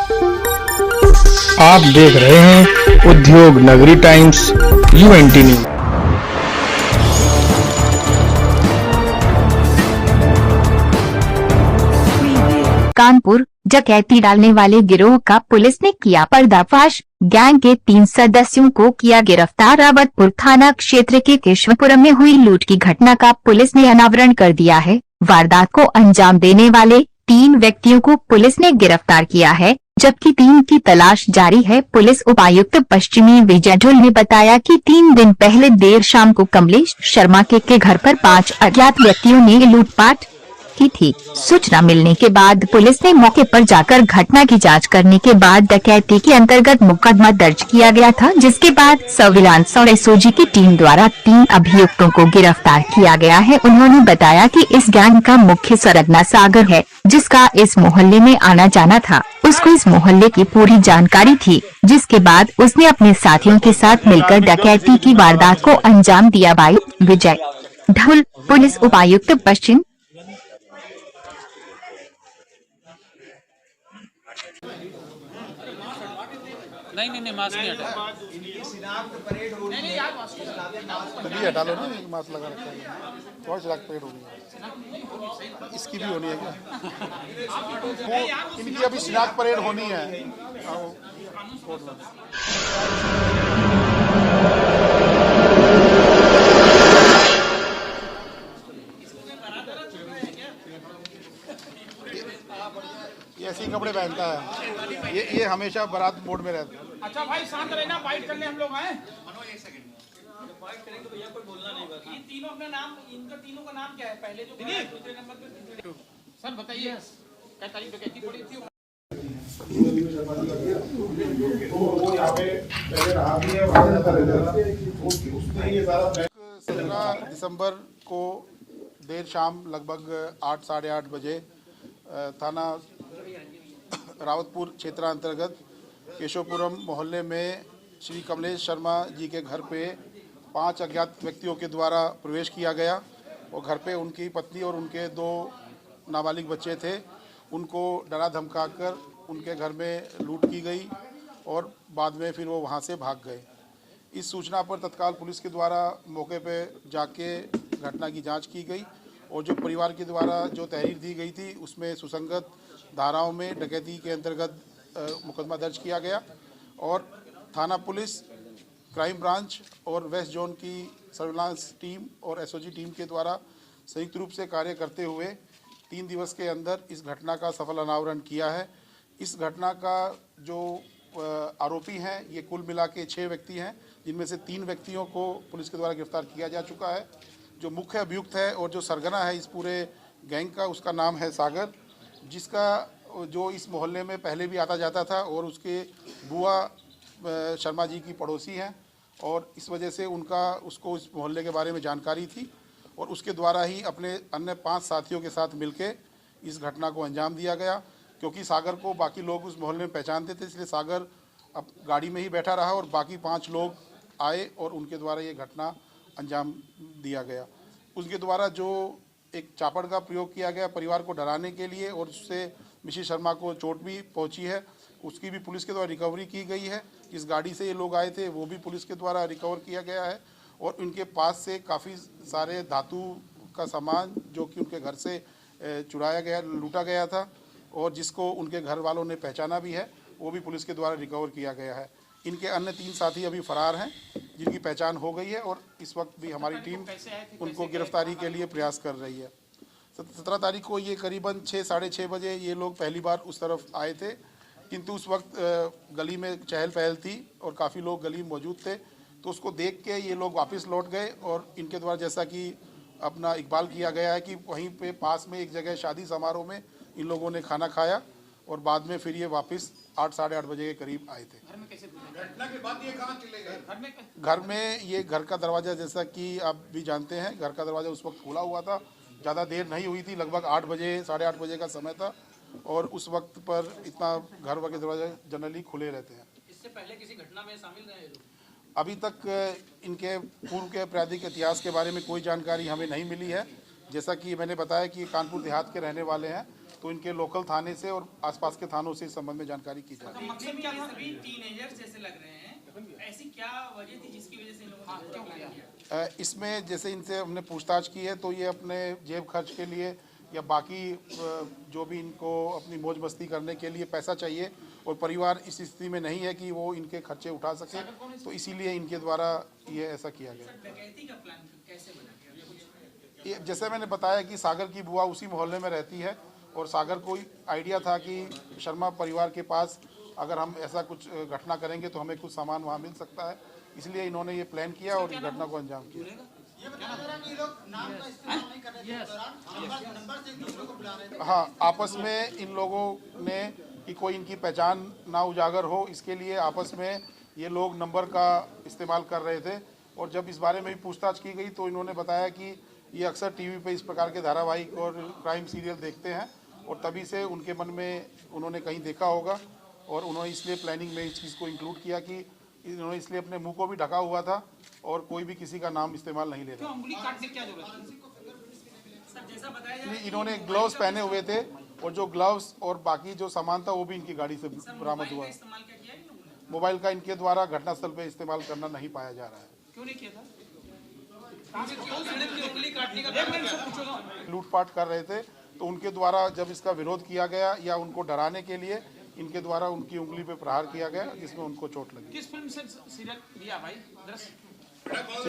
आप देख रहे हैं उद्योग नगरी टाइम्स यूएनटी न्यूज। कानपुर डकैती डालने वाले गिरोह का पुलिस ने किया पर्दाफाश। गैंग के 3 सदस्यों को किया गिरफ्तार। रावतपुर थाना क्षेत्र के केशवपुरम में हुई लूट की घटना का पुलिस ने अनावरण कर दिया है। वारदात को अंजाम देने वाले 3 व्यक्तियों को पुलिस ने गिरफ्तार किया है, जबकि 3 की तलाश जारी है। पुलिस उपायुक्त पश्चिमी विजय ढोल ने बताया कि 3 दिन पहले देर शाम को कमलेश शर्मा के घर पर 5 अज्ञात व्यक्तियों ने लूटपाट की थी। सूचना मिलने के बाद पुलिस ने मौके पर जाकर घटना की जांच करने के बाद डकैती के अंतर्गत मुकदमा दर्ज किया गया था, जिसके बाद सर्विलांस और एसओजी की टीम द्वारा 3 अभियुक्तों को गिरफ्तार किया गया है। उन्होंने बताया कि इस गैंग का मुख्य सरगना सागर है, जिसका इस मोहल्ले में आना जाना था। उसको इस मोहल्ले की पूरी जानकारी थी, जिसके बाद उसने अपने साथियों के साथ मिलकर डकैती की वारदात को अंजाम दिया। विजय ढोल, पुलिस उपायुक्त पश्चिम। नहीं मास्क नहीं हटा। नहीं हटा लो ना, मास्क लगा रखा है, थोड़ा सा परेड होनी है, इसकी भी होनी है क्या? वो इनकी अभी शिनाख्त परेड होनी है। ये ऐसे ही कपड़े पहनता है, ये हमेशा बारात मोड में रहता है। अच्छा भाई शांत रहना, फाइट करने हम लोग आए। फाइट करेंगे भैया, कोई बोलना नहीं बस। ये तीनों अपना नाम, इनका तीनों का नाम क्या है? पहले जो दूसरे नंबर पे सर बताइए क्या तारीख पे कैसी पड़ी थी? 17 दिसंबर को देर शाम लगभग 8 साढ़े 8 बजे थाना रावतपुर क्षेत्रांतर्गत केशवपुरम मोहल्ले में श्री कमलेश शर्मा जी के घर पे 5 अज्ञात व्यक्तियों के द्वारा प्रवेश किया गया और घर पे उनकी पत्नी और उनके 2 नाबालिग बच्चे थे। उनको डरा धमकाकर उनके घर में लूट की गई और बाद में फिर वो वहाँ से भाग गए। इस सूचना पर तत्काल पुलिस के द्वारा मौके पे जाके घटना की जांच की गई और जो परिवार के द्वारा जो तहरीर दी गई थी उसमें सुसंगत धाराओं में डकैती के अंतर्गत मुकदमा दर्ज किया गया और थाना पुलिस, क्राइम ब्रांच और वेस्ट जोन की सर्विलांस टीम और एसओजी टीम के द्वारा संयुक्त रूप से कार्य करते हुए 3 दिवस के अंदर इस घटना का सफल अनावरण किया है। इस घटना का जो आरोपी हैं ये कुल मिला के 6 व्यक्ति हैं, जिनमें से 3 व्यक्तियों को पुलिस के द्वारा गिरफ्तार किया जा चुका है। जो मुख्य अभियुक्त है और जो सरगना है इस पूरे गैंग का, उसका नाम है सागर, जिसका जो इस मोहल्ले में पहले भी आता जाता था और उसके बुआ शर्मा जी की पड़ोसी हैं और इस वजह से उसको इस मोहल्ले के बारे में जानकारी थी और उसके द्वारा ही अपने अन्य 5 साथियों के साथ मिलके इस घटना को अंजाम दिया गया। क्योंकि सागर को बाकी लोग उस मोहल्ले में पहचानते थे, इसलिए सागर अब गाड़ी में ही बैठा रहा और बाकी 5 लोग आए और उनके द्वारा ये घटना अंजाम दिया गया। उसके द्वारा जो एक चापड़ का प्रयोग किया गया परिवार को डराने के लिए और उससे मिसेस शर्मा को चोट भी पहुंची है, उसकी भी पुलिस के द्वारा रिकवरी की गई है। इस गाड़ी से ये लोग आए थे वो भी पुलिस के द्वारा रिकवर किया गया है और इनके पास से काफ़ी सारे धातु का सामान जो कि उनके घर से चुराया गया, लूटा गया था और जिसको उनके घर वालों ने पहचाना भी है, वो भी पुलिस के द्वारा रिकवर किया गया है। इनके अन्य 3 साथी अभी फरार हैं, जिनकी पहचान हो गई है और इस वक्त भी हमारी टीम उनको गिरफ्तारी के लिए प्रयास कर रही है। 17 तारीख को ये करीबन 6 साढ़े 6 बजे ये लोग पहली बार उस तरफ आए थे, किंतु उस वक्त गली में चहल पहल थी और काफ़ी लोग गली में मौजूद थे, तो उसको देख के ये लोग वापस लौट गए और इनके द्वारा जैसा कि अपना इकबाल किया गया है कि वहीं पे पास में एक जगह शादी समारोह में इन लोगों ने खाना खाया और बाद में फिर ये वापस 8 साढ़े 8 बजे के करीब आए थे। घटना के बाद ये कहाँ चले गए? घर में ये घर का दरवाज़ा, जैसा कि आप भी जानते हैं, घर का दरवाज़ा उस वक्त खुला हुआ था, ज़्यादा देर नहीं हुई थी, लगभग 8 बजे साढ़े 8 बजे का समय था और उस वक्त पर इतना घर के दरवाजे जनरली खुले रहते हैं। इससे पहले किसी घटना में शामिल रहे? अभी तक इनके पूर्व के आपराधिक इतिहास के बारे में कोई जानकारी हमें नहीं मिली है। जैसा कि मैंने बताया कि कानपुर देहात के रहने वाले हैं तो इनके लोकल थाने से और आसपास के थानों से इस संबंध में जानकारी की जाए। मकसद क्या था? सभी टीनेजर्स जैसे लग रहे हैं, ऐसी क्या वजह थी जिसकी वजह से इन लोगों ने क्यों किया? इसमें जैसे इनसे हमने पूछताछ की है तो ये अपने जेब खर्च के लिए या बाकी जो भी इनको अपनी मौज मस्ती करने के लिए पैसा चाहिए और परिवार इस स्थिति में नहीं है कि वो इनके खर्चे उठा सके, तो इसीलिए इनके द्वारा ये ऐसा किया गया। डकैती का प्लान कैसे बना? जैसे मैंने बताया कि सागर की बुआ उसी मोहल्ले में रहती है और सागर को आइडिया था कि शर्मा परिवार के पास अगर हम ऐसा कुछ घटना करेंगे तो हमें कुछ सामान वहाँ मिल सकता है, इसलिए इन्होंने ये प्लान किया और इस घटना को अंजाम किया। हाँ, आपस में इन लोगों ने कि कोई इनकी पहचान ना उजागर हो, इसके लिए आपस में ये लोग नंबर का इस्तेमाल कर रहे थे और जब इस बारे में भी पूछताछ की गई तो इन्होंने बताया कि ये अक्सर टीवी पे इस प्रकार के धारावाहिक और क्राइम सीरियल देखते हैं और तभी से उनके मन में उन्होंने कहीं देखा होगा और उन्होंने इसलिए प्लानिंग में इस चीज़ को इंक्लूड किया कि इन्होंने इसलिए अपने मुंह को भी ढका हुआ था और कोई भी किसी का नाम इस्तेमाल नहीं ले रहा। उंगली काटने की क्या जरूरत है? सर जैसा बताया जा रहा है, इन्होंने ग्लव्स पहने हुए थे और जो ग्लव्स और बाकी जो सामान था वो भी इनकी गाड़ी से बरामद हुआ। इस्तेमाल क्या किया है इन लोगों ने? मोबाइल का इनके द्वारा घटनास्थल पे इस्तेमाल करना नहीं पाया जा रहा है। क्यों नहीं किया था? उंगली काटने का लूटपाट कर रहे थे तो उनके द्वारा जब इसका विरोध किया गया या उनको डराने के लिए इनके द्वारा उनकी उंगली पे प्रहार किया गया जिसमें उनको चोट लगी। किस फिल्म से सीरियल लिया भाई?